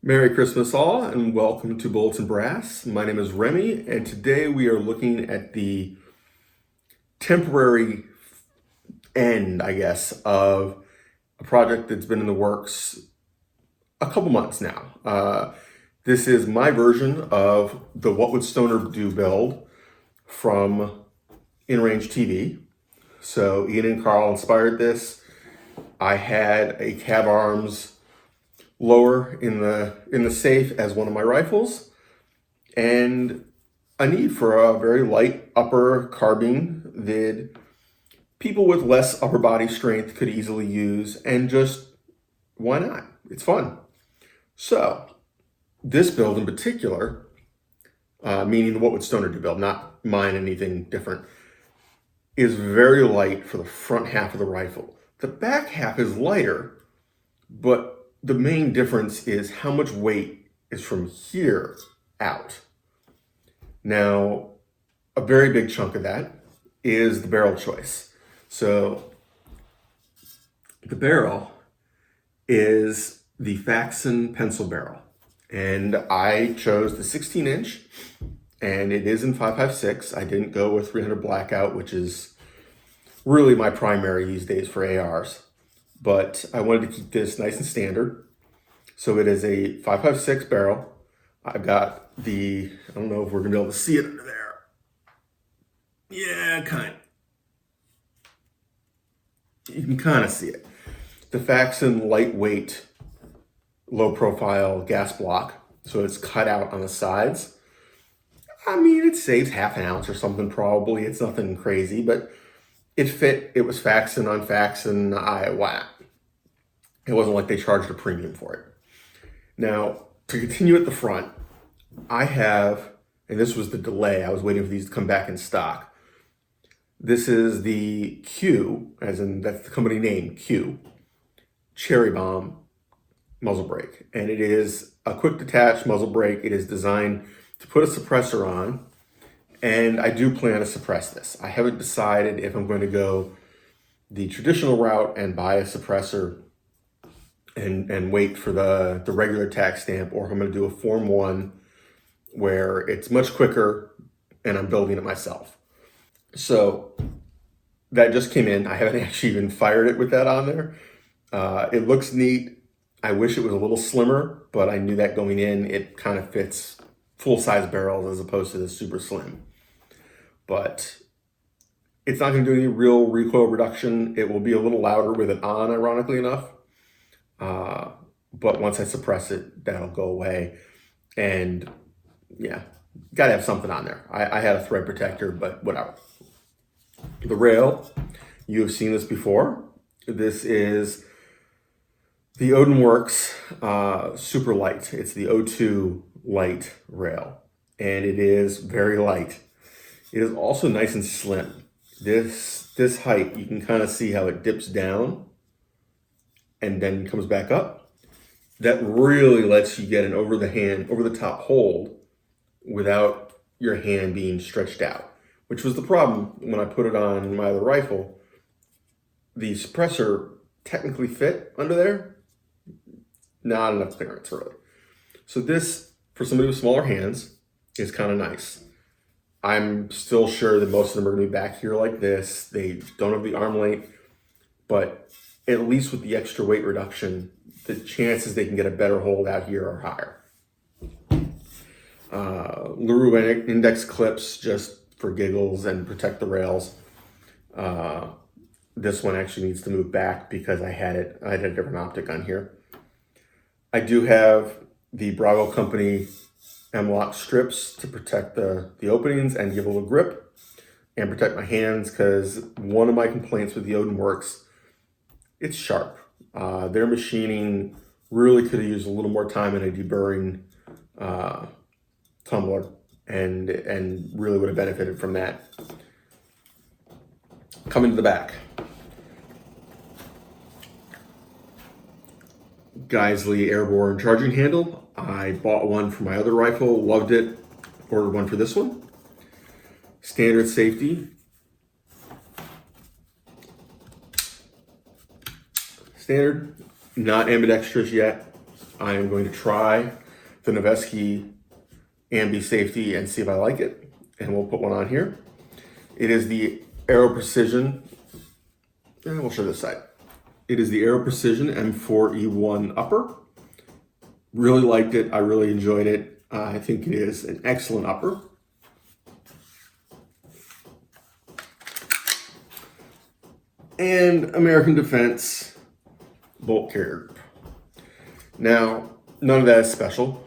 Merry Christmas all, and welcome to Bolts and Brass. My name is Remy, and today we are looking at the temporary end, I guess, of a project that's been in the works a couple months now. This is my version of the What Would Stoner Do build from InRangeTV. So Ian and Carl inspired this. I had a Cav Arms lower in the safe as one of my rifles, and a need for a very light upper carbine that people with less upper body strength could easily use, and just why not? It's fun. So this build in particular, meaning the What Would Stoner Do build, not mine, anything different, is very light for the front half of the rifle. The back half is lighter, but the main difference is how much weight is from here out. Now, a very big chunk of that is the barrel choice. So the barrel is the Faxon pencil barrel, and I chose the 16-inch, and it is in 5.56. I didn't go with 300 blackout, which is really my primary these days for ARs. But I wanted to keep this nice and standard. So it is a 5.56 barrel. I've got I don't know if we're gonna be able to see it under there. Yeah, you can kind of see it. The Faxon lightweight, low profile gas block. So it's cut out on the sides. I mean, it saves half an ounce or something probably. It's nothing crazy, but it fit. It was Faxon on Faxon. Why not? It wasn't like they charged a premium for it. Now, to continue at the front, I have, and this was the delay, I was waiting for these to come back in stock. This is the Q, as in that's the company name, Q, Cherry Bomb muzzle brake. And it is a quick detach muzzle brake. It is designed to put a suppressor on, and I do plan to suppress this. I haven't decided if I'm going to go the traditional route and buy a suppressor and wait for the regular tax stamp, or if I'm going to do a Form 1 where it's much quicker and I'm building it myself. So that just came in. I haven't actually even fired it with that on there. It looks neat. I wish it was a little slimmer, but I knew that going in. It kind of fits full-size barrels as opposed to the super slim. But it's not going to do any real recoil reduction. It will be a little louder with it on, ironically enough. But once I suppress it, that'll go away. And yeah, gotta have something on there. I had a thread protector, but whatever. The rail, you have seen this before. This is the Odin Works Super Light. It's the O2 Lite rail, and it is very light. It is also nice and slim. This height, you can kind of see how it dips down and then comes back up. That really lets you get an over the top hold without your hand being stretched out, which was the problem when I put it on my other rifle. The suppressor technically fit under there, not enough clearance really. So this, for somebody with smaller hands, is kind of nice. I'm still sure that most of them are gonna be back here like this. They don't have the arm length, but at least with the extra weight reduction, the chances they can get a better hold out here are higher. LaRue index clips just for giggles and protect the rails. This one actually needs to move back because I had a different optic on here. I do have the Bravo Company M-Lock strips to protect the openings and give a little grip and protect my hands, because one of my complaints with the Odin Works, it's sharp. Their machining really could have used a little more time in a deburring tumbler, and really would have benefited from that. Coming to the back. Geisley airborne charging handle. I bought one for my other rifle, loved it, ordered one for this one. Standard safety. Standard, not ambidextrous yet. I am going to try the Noveske Ambi Safety and see if I like it, and we'll put one on here. It is the Aero Precision, and we'll show this side. It is the Aero Precision M4-E1 upper. Really liked it. I really enjoyed it. I think it is an excellent upper. And American Defense bolt carrier. Now, none of that is special.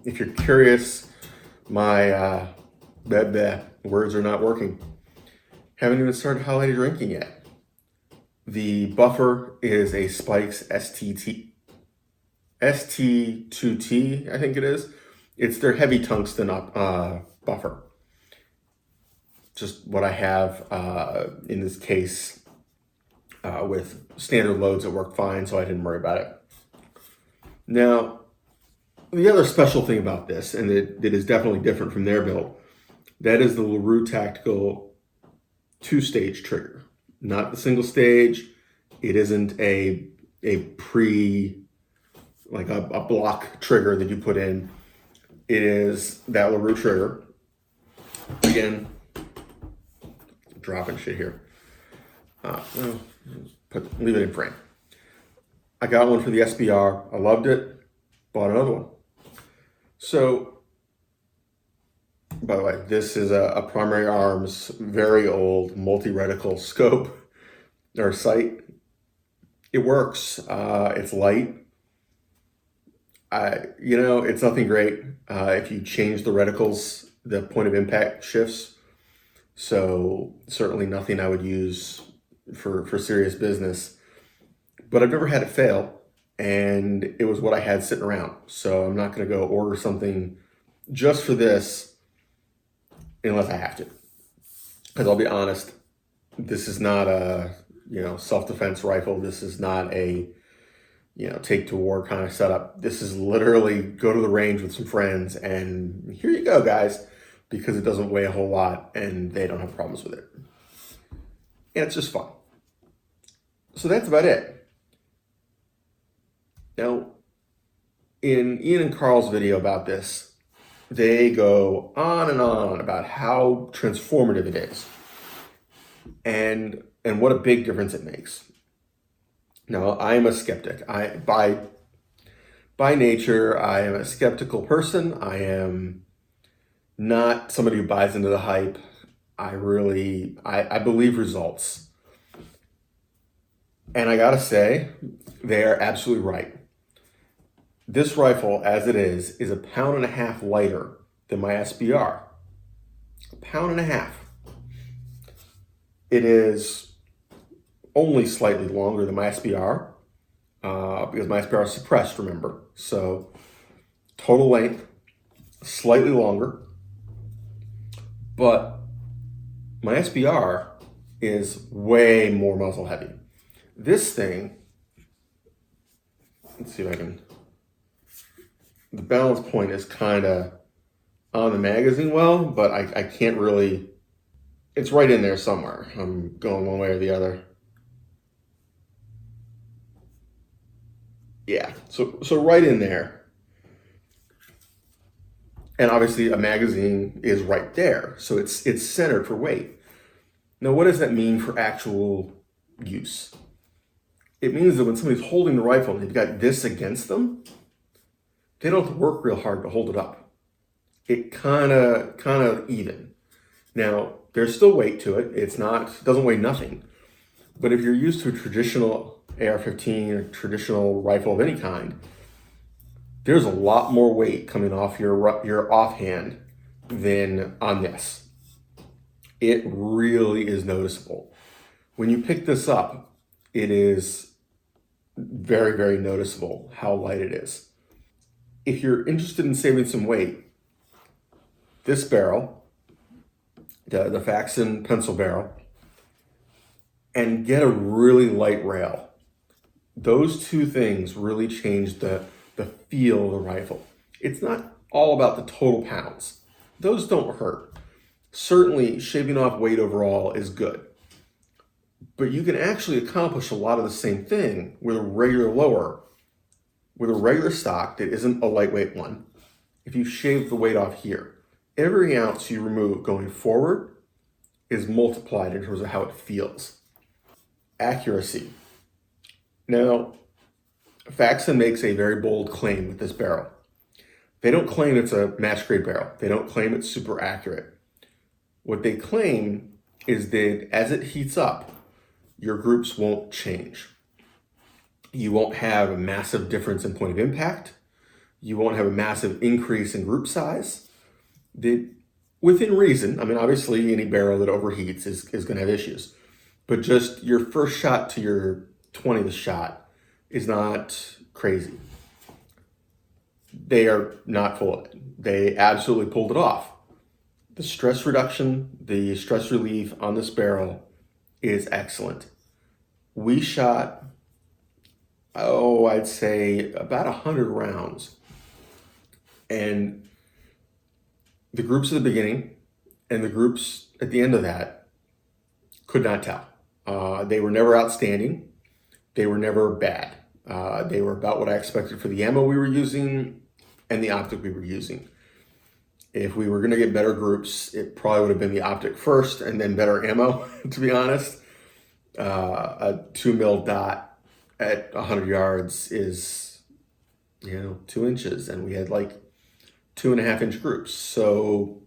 If you're curious, my words are not working. Haven't even started holiday drinking yet. The buffer is a Spikes ST2T, I think it is. It's their heavy tungsten buffer. Just what I have in this case with standard loads that work fine, so I didn't worry about it. Now, the other special thing about this, and that is definitely different from their build, that is the LaRue Tactical 2-stage trigger. Not the single stage. It isn't a block trigger that you put in. It is that LaRue trigger. Again, dropping shit here. Leave it in frame. I got one for the SBR. I loved it. Bought another one. So, by the way, this is a Primary Arms, very old multi-reticle scope or sight. It works. It's light. It's nothing great. If you change the reticles, the point of impact shifts. So certainly nothing I would use for serious business. But I've never had it fail, and it was what I had sitting around. So I'm not going to go order something just for this unless I have to. Because I'll be honest, this is not a self-defense rifle. This is not a take to war kind of setup. This is literally go to the range with some friends and here you go, guys, because it doesn't weigh a whole lot and they don't have problems with it. And it's just fun. So that's about it. Now, in Ian and Carl's video about this, they go on and on about how transformative it is and what a big difference it makes. Now, I am a skeptic. By nature, I am a skeptical person. I am not somebody who buys into the hype. I believe results. And I gotta say, they are absolutely right. This rifle, as it is 1.5 pounds lighter than my SBR. 1.5 pounds. It is only slightly longer than my SBR, because my SBR is suppressed, remember. So total length, slightly longer, but my SBR is way more muzzle heavy. This thing, let's see if I can, the balance point is kind of on the magazine well, but I can't really, it's right in there somewhere. I'm going one way or the other. Yeah, so right in there. And obviously a magazine is right there, so it's centered for weight. Now, what does that mean for actual use? It means that when somebody's holding the rifle and they've got this against them, they don't have to work real hard to hold it up. It kind of even. Now, there's still weight to it. It doesn't weigh nothing. But if you're used to a traditional AR-15 or traditional rifle of any kind, there's a lot more weight coming off your offhand than on this. It really is noticeable. When you pick this up, it is very, very noticeable how light it is. If you're interested in saving some weight, this barrel, the Faxon pencil barrel, and get a really light rail. Those two things really change the feel of the rifle. It's not all about the total pounds. Those don't hurt. Certainly, shaving off weight overall is good. But you can actually accomplish a lot of the same thing with a regular lower With a regular stock that isn't a lightweight one, if you shave the weight off here, every ounce you remove going forward is multiplied in terms of how it feels. Accuracy. Now, Faxon makes a very bold claim with this barrel. They don't claim it's a match grade barrel. They don't claim it's super accurate. What they claim is that as it heats up, your groups won't change. You won't have a massive difference in point of impact. You won't have a massive increase in group size. That, within reason, I mean, obviously any barrel that overheats is going to have issues. But just your first shot to your 20th shot is not crazy. They are not full of it. They absolutely pulled it off. The stress reduction, the stress relief on this barrel is excellent. We shot, I'd say about 100 rounds. And the groups at the beginning and the groups at the end of that could not tell. They were never outstanding. They were never bad. They were about what I expected for the ammo we were using and the optic we were using. If we were going to get better groups, it probably would have been the optic first and then better ammo, to be honest. A 2 mil dot at 100 yards is, 2 inches, and we had like 2.5 inch groups. So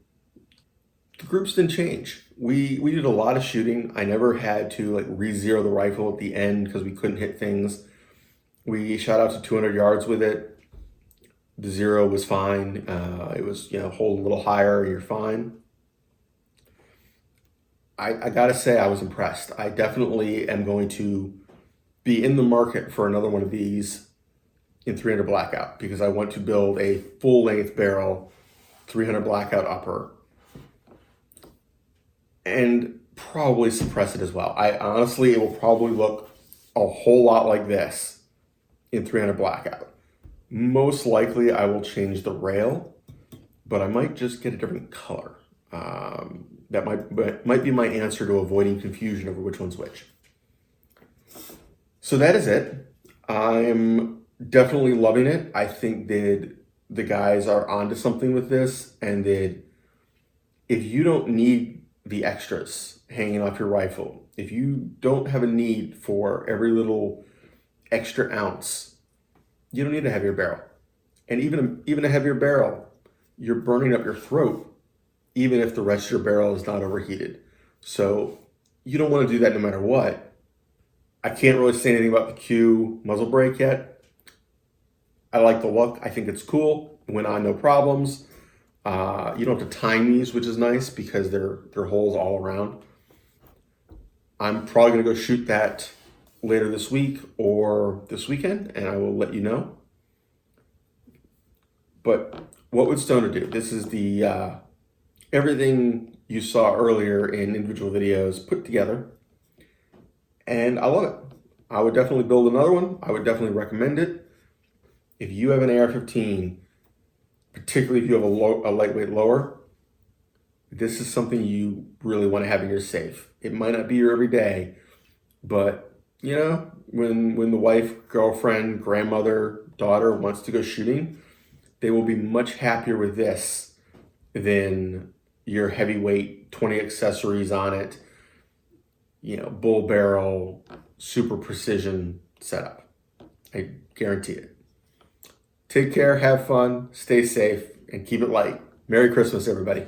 the groups didn't change. We did a lot of shooting. I never had to like re-zero the rifle at the end because we couldn't hit things. We shot out to 200 yards with it. The zero was fine. It was, hold a little higher and you're fine. I gotta say I was impressed. I definitely am going to be in the market for another one of these in 300 blackout because I want to build a full length barrel, 300 blackout upper, and probably suppress it as well. Honestly, it will probably look a whole lot like this in 300 blackout. Most likely I will change the rail, but I might just get a different color. That might be my answer to avoiding confusion over which one's which. So that is it. I'm definitely loving it. I think that the guys are onto something with this, and that if you don't need the extras hanging off your rifle, if you don't have a need for every little extra ounce, you don't need a heavier barrel. And even a heavier barrel, you're burning up your throat, even if the rest of your barrel is not overheated. So you don't want to do that no matter what. I can't really say anything about the Q muzzle brake yet. I like the look. I think it's cool. Went on no problems. You don't have to time these, which is nice because they're holes all around. I'm probably going to go shoot that later this week or this weekend, and I will let you know. But what would Stoner do? This is the everything you saw earlier in individual videos put together, and I love it. I would definitely build another one. I would definitely recommend it. If you have an AR-15, particularly if you have a lightweight lower, this is something you really want to have in your safe. It might not be your everyday, but when the wife, girlfriend, grandmother, daughter wants to go shooting, they will be much happier with this than your heavyweight 20 accessories on it, bull barrel, super precision setup. I guarantee it. Take care, have fun, stay safe, and keep it light. Merry Christmas, everybody.